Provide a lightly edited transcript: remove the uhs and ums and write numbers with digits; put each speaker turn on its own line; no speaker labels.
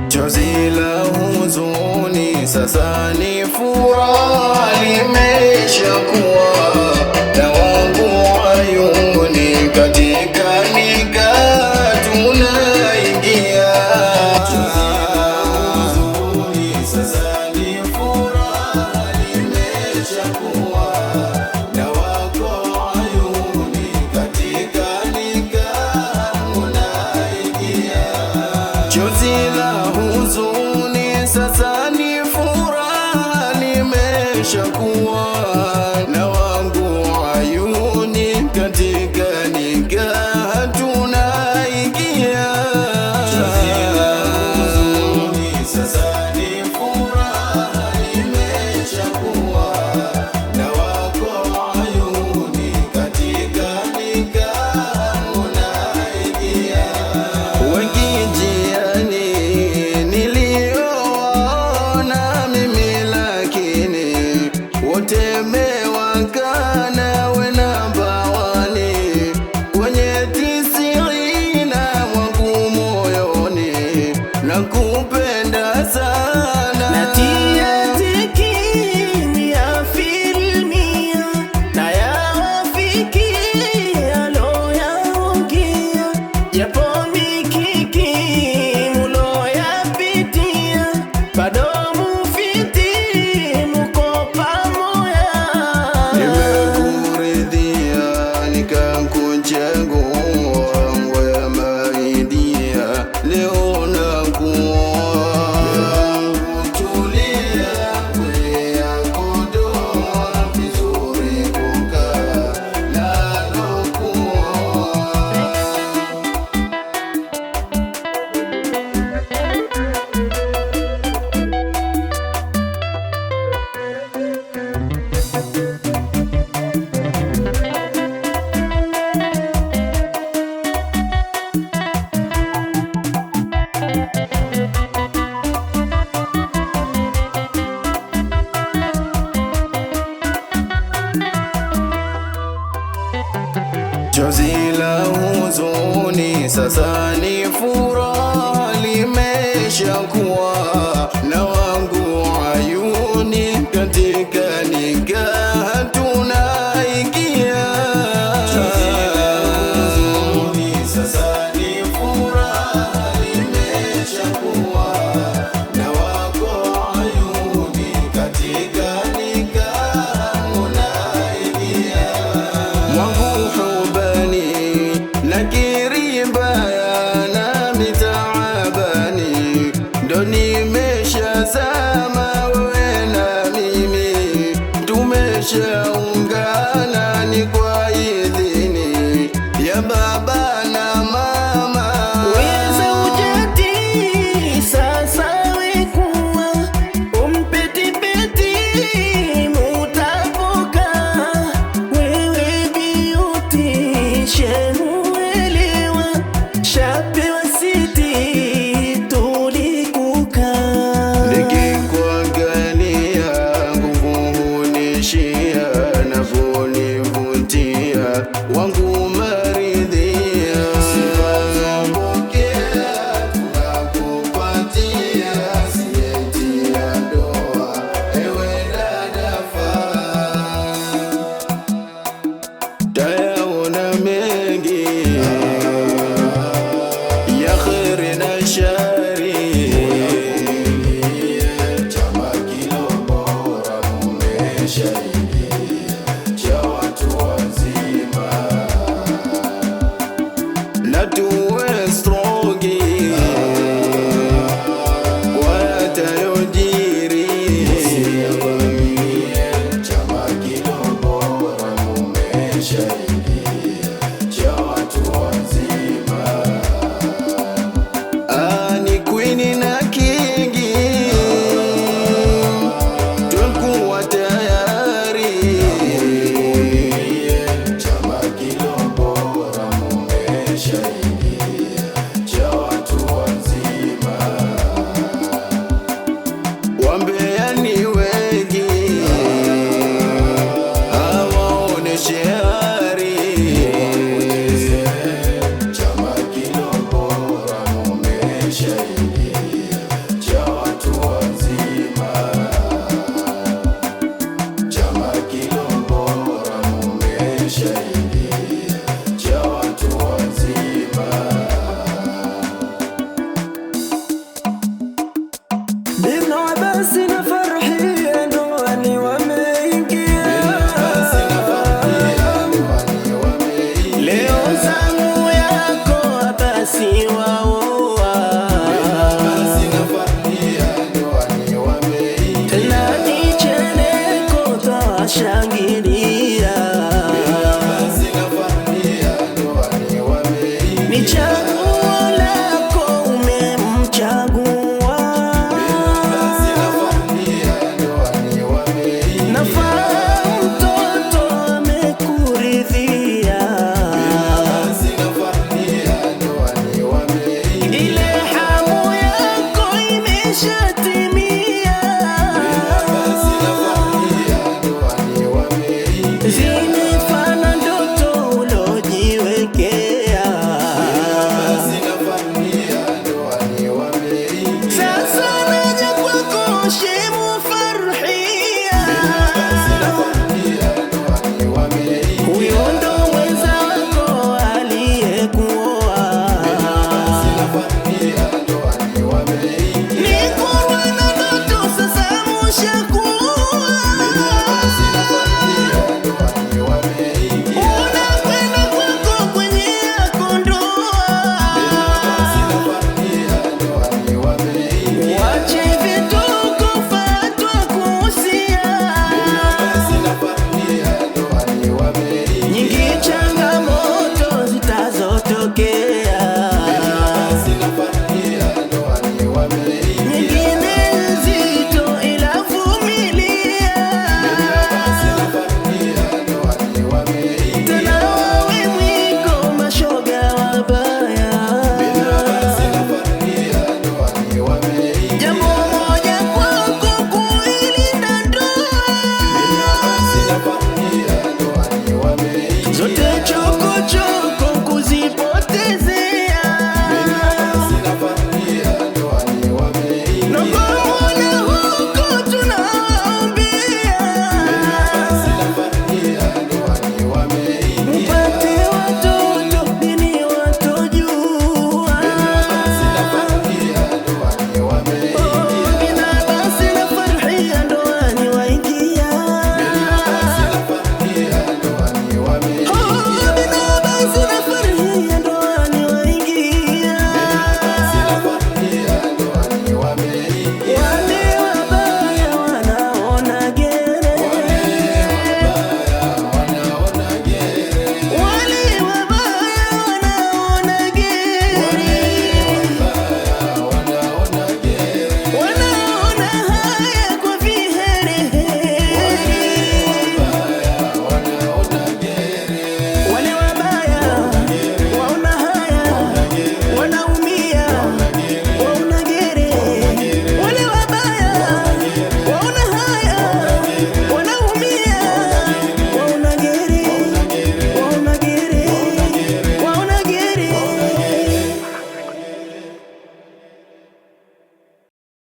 Chozi la huzuni sasa ni furaha, limeshakuwa na wangu ayuni, katika nikah tunaingia. Chozi la huzuni sasa ni furaha, limeshakuwa na wangu ayuni, katika nikah tunaingia. Chozi la huzuni sasa ni furaha, limeshakuwa na wangu ayuni, katika nikah tunaingia. Chozi la huzuni sasa ni furaha, limeshakuwa na wangu ayuni, katika nikah tunaingia. Wengi njiani niliowaona mimi, lakini wote mewakana, we namba wani kwenye tisina mwangu moyoni, nakupenda sana.
Natia tiki ya filmia na ya wafiki alo yaongea, japo mikiki mulo yapitia, bado mufiti muko pamoja.
Nimekuridhia nikakuchagua, we maidia, leo nakuoa. Kutulia we yako doa, vizuri kukaa nalokuoa. Chozi la huzuni sasa ni furaha, limeshakuwa na wangu ayuni, katika nikah tunaingia. Chozi la huzuni sasa ni furaha, limeshakuwa na wangu ayuni, katika nikah tunaingia. Mwangu hubani nakiri mbaya na mitaabani, ndo nimeshazama, wewe na mimi tumeshaungana.